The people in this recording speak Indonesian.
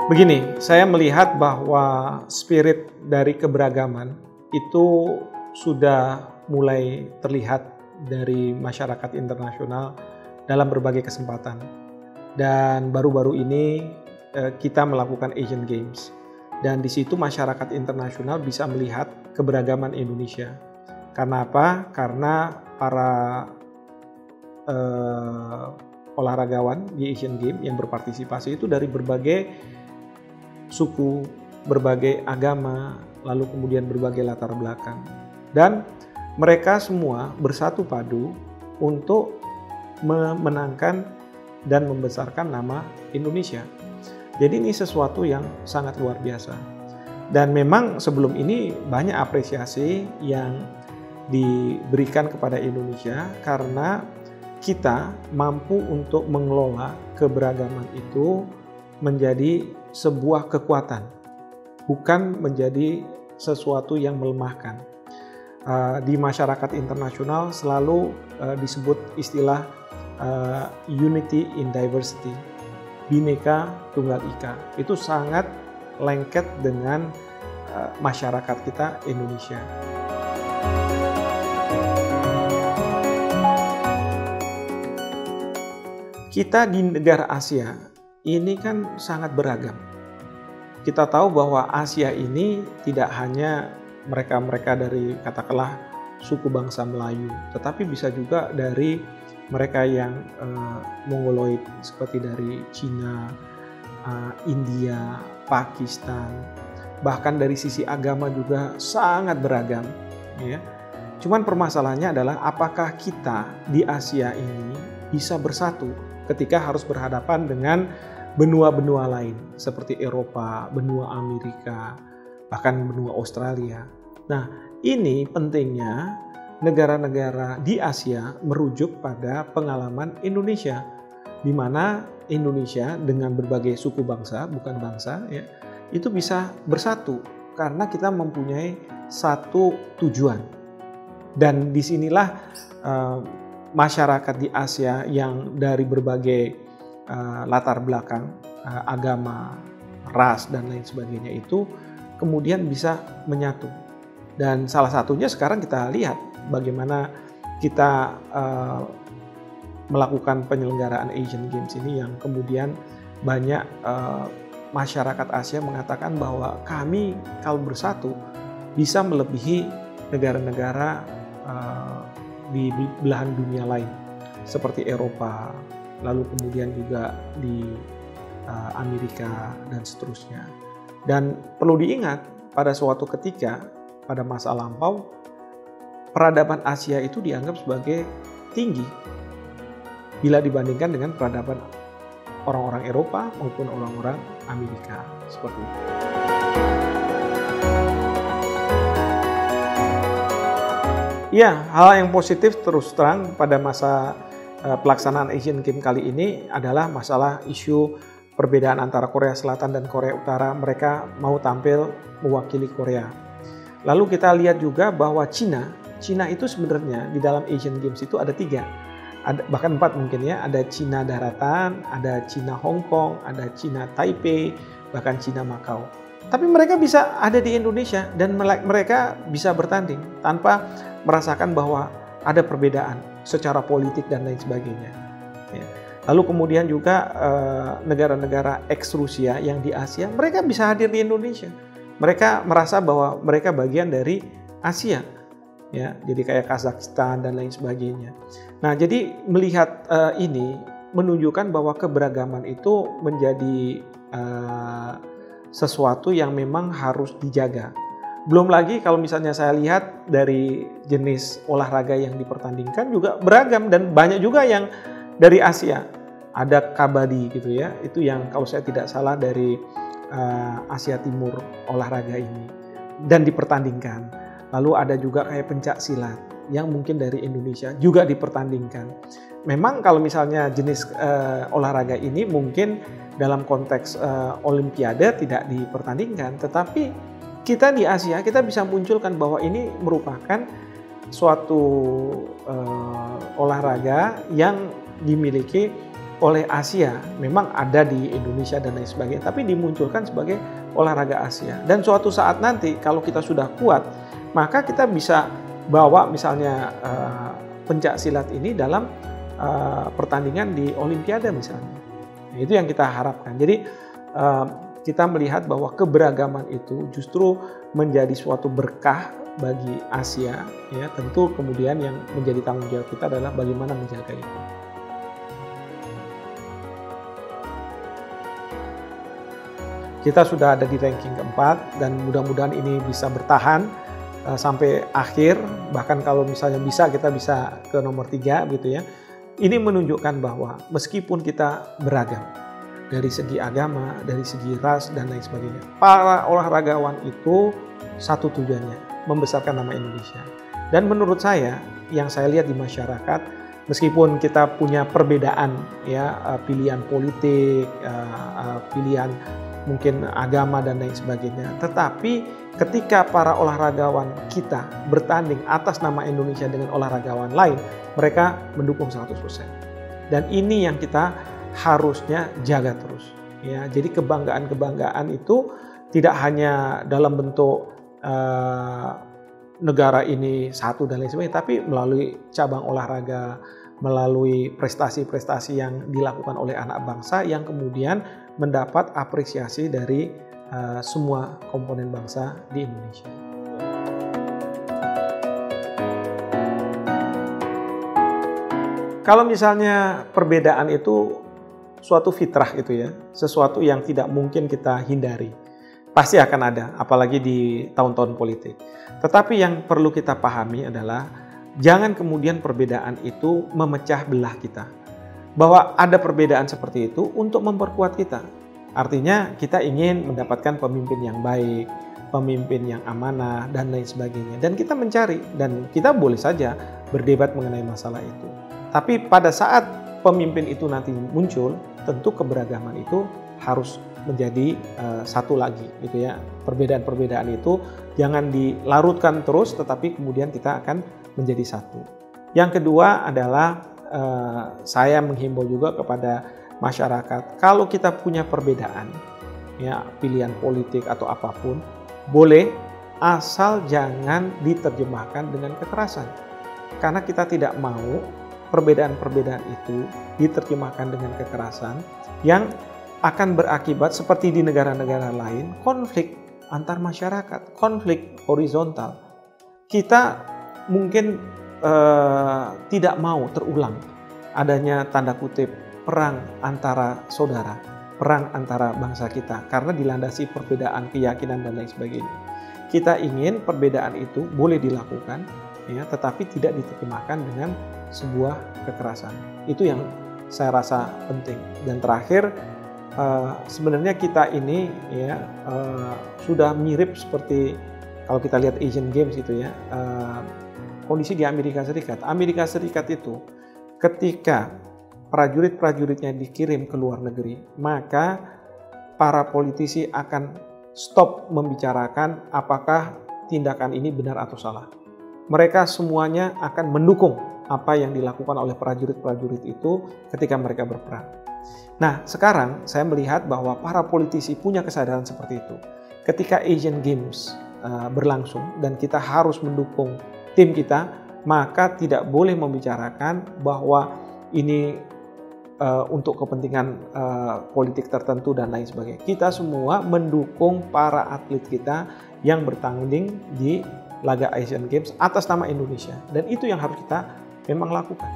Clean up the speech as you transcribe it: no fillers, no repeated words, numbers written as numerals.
Begini, saya melihat bahwa spirit dari keberagaman itu sudah mulai terlihat dari masyarakat internasional dalam berbagai kesempatan. Dan baru-baru ini kita melakukan Asian Games. Dan di situ masyarakat internasional bisa melihat keberagaman Indonesia. Karena apa? Karena para olahragawan di Asian Games yang berpartisipasi itu dari berbagai suku, berbagai agama, lalu kemudian berbagai latar belakang. Dan mereka semua bersatu padu untuk memenangkan dan membesarkan nama Indonesia. Jadi ini sesuatu yang sangat luar biasa. Dan memang sebelum ini banyak apresiasi yang diberikan kepada Indonesia karena kita mampu untuk mengelola keberagaman itu menjadi sebuah kekuatan, bukan menjadi sesuatu yang melemahkan. Di masyarakat internasional selalu disebut istilah unity in diversity, Bhinneka Tunggal Ika. Itu sangat lengket dengan masyarakat kita Indonesia. Kita di negara Asia ini kan sangat beragam. Kita tahu bahwa Asia ini tidak hanya mereka-mereka dari katakanlah suku bangsa Melayu, tetapi bisa juga dari mereka yang Mongoloid seperti dari Cina, India, Pakistan, bahkan dari sisi agama juga sangat beragam. Ya. Cuman permasalahannya adalah apakah kita di Asia ini bisa bersatu ketika harus berhadapan dengan benua-benua lain seperti Eropa, benua Amerika, bahkan benua Australia. Nah, ini pentingnya negara-negara di Asia merujuk pada pengalaman Indonesia, di mana Indonesia dengan berbagai suku bangsa, bukan bangsa, ya, itu bisa bersatu karena kita mempunyai satu tujuan. Dan disinilah masyarakat di Asia yang dari berbagai latar belakang, agama, ras, dan lain sebagainya itu kemudian bisa menyatu. Dan salah satunya sekarang kita lihat bagaimana kita melakukan penyelenggaraan Asian Games ini yang kemudian banyak masyarakat Asia mengatakan bahwa kami kalau bersatu bisa melebihi negara-negara di belahan dunia lain seperti Eropa, lalu kemudian juga di Amerika dan seterusnya. Dan perlu diingat pada suatu ketika pada masa lampau peradaban Asia itu dianggap sebagai tinggi bila dibandingkan dengan peradaban orang-orang Eropa maupun orang-orang Amerika seperti itu. Ya, hal yang positif terus terang pada masa pelaksanaan Asian Games kali ini adalah masalah isu perbedaan antara Korea Selatan dan Korea Utara. Mereka mau tampil mewakili Korea. Lalu kita lihat juga bahwa Cina itu sebenarnya di dalam Asian Games itu ada 3, bahkan 4 mungkin ya. Ada Cina daratan, ada Cina Hong Kong, ada Cina Taipei, bahkan Cina Macau. Tapi mereka bisa ada di Indonesia dan mereka bisa bertanding tanpa merasakan bahwa ada perbedaan secara politik dan lain sebagainya. Ya. Lalu kemudian juga negara-negara ex-Rusia yang di Asia, mereka bisa hadir di Indonesia. Mereka merasa bahwa mereka bagian dari Asia, ya, jadi kayak Kazakhstan dan lain sebagainya. Nah, jadi melihat ini menunjukkan bahwa keberagaman itu menjadi sesuatu yang memang harus dijaga. Belum lagi kalau misalnya saya lihat dari jenis olahraga yang dipertandingkan juga beragam dan banyak juga yang dari Asia. Ada kabadi gitu ya, itu yang kalau saya tidak salah dari Asia Timur olahraga ini dan dipertandingkan. Lalu ada juga kayak pencak silat yang mungkin dari Indonesia juga dipertandingkan. Memang kalau misalnya jenis olahraga ini mungkin dalam konteks Olimpiade tidak dipertandingkan, tetapi kita di Asia kita bisa munculkan bahwa ini merupakan suatu olahraga yang dimiliki oleh Asia, memang ada di Indonesia dan lain sebagainya, tapi dimunculkan sebagai olahraga Asia. Dan suatu saat nanti kalau kita sudah kuat, maka kita bisa bawa misalnya pencak silat ini dalam pertandingan di Olimpiade misalnya. Nah, itu yang kita harapkan. Jadi kita melihat bahwa keberagaman itu justru menjadi suatu berkah bagi Asia, ya. Tentu kemudian yang menjadi tanggung jawab kita adalah bagaimana menjaga itu. Kita sudah ada di ranking keempat dan mudah-mudahan ini bisa bertahan sampai akhir. Bahkan kalau misalnya bisa, kita bisa ke nomor 3 gitu ya. Ini menunjukkan bahwa meskipun kita beragam dari segi agama, dari segi ras dan lain sebagainya, para olahragawan itu satu tujuannya, membesarkan nama Indonesia. Dan menurut saya, yang saya lihat di masyarakat, meskipun kita punya perbedaan ya, pilihan politik, pilihan mungkin agama dan lain sebagainya, tetapi ketika para olahragawan kita bertanding atas nama Indonesia dengan olahragawan lain, mereka mendukung 100%. Dan ini yang kita harusnya jaga terus. Ya, jadi kebanggaan-kebanggaan itu tidak hanya dalam bentuk negara ini satu dan lain sebagainya, tapi melalui cabang olahraga, melalui prestasi-prestasi yang dilakukan oleh anak bangsa yang kemudian mendapat apresiasi dari semua komponen bangsa di Indonesia. Kalau misalnya perbedaan itu suatu fitrah gitu ya, sesuatu yang tidak mungkin kita hindari, pasti akan ada, apalagi di tahun-tahun politik. Tetapi yang perlu kita pahami adalah jangan kemudian perbedaan itu memecah belah kita. Bahwa ada perbedaan seperti itu untuk memperkuat kita. Artinya kita ingin mendapatkan pemimpin yang baik, pemimpin yang amanah, dan lain sebagainya. Dan kita mencari, dan kita boleh saja berdebat mengenai masalah itu. Tapi pada saat pemimpin itu nanti muncul, tentu keberagaman itu harus menjadi satu lagi gitu ya. Perbedaan-perbedaan itu jangan dilarutkan terus, tetapi kemudian kita akan menjadi satu. Yang kedua adalah saya menghimbau juga kepada masyarakat, kalau kita punya perbedaan, ya pilihan politik atau apapun, boleh, asal jangan diterjemahkan dengan kekerasan. Karena kita tidak mau perbedaan-perbedaan itu diterjemahkan dengan kekerasan yang akan berakibat seperti di negara-negara lain, konflik antar masyarakat, konflik horizontal. Kita mungkin tidak mau terulang adanya tanda kutip perang antara saudara, perang antara bangsa kita karena dilandasi perbedaan keyakinan dan lain sebagainya. Kita ingin perbedaan itu boleh dilakukan ya, tetapi tidak diterjemahkan dengan sebuah kekerasan. Itu yang saya rasa penting. Dan terakhir, sebenarnya kita ini ya sudah mirip seperti kalau kita lihat Asian Games itu ya, kondisi di Amerika Serikat. Amerika Serikat itu ketika prajurit-prajuritnya dikirim ke luar negeri, maka para politisi akan stop membicarakan apakah tindakan ini benar atau salah. Mereka semuanya akan mendukung apa yang dilakukan oleh prajurit-prajurit itu ketika mereka berperang. Nah, sekarang saya melihat bahwa para politisi punya kesadaran seperti itu. Ketika Asian Games berlangsung dan kita harus mendukung tim kita, maka tidak boleh membicarakan bahwa ini untuk kepentingan politik tertentu dan lain sebagainya. Kita semua mendukung para atlet kita yang bertanding di laga Asian Games atas nama Indonesia. Dan itu yang harus kita memang lakukan.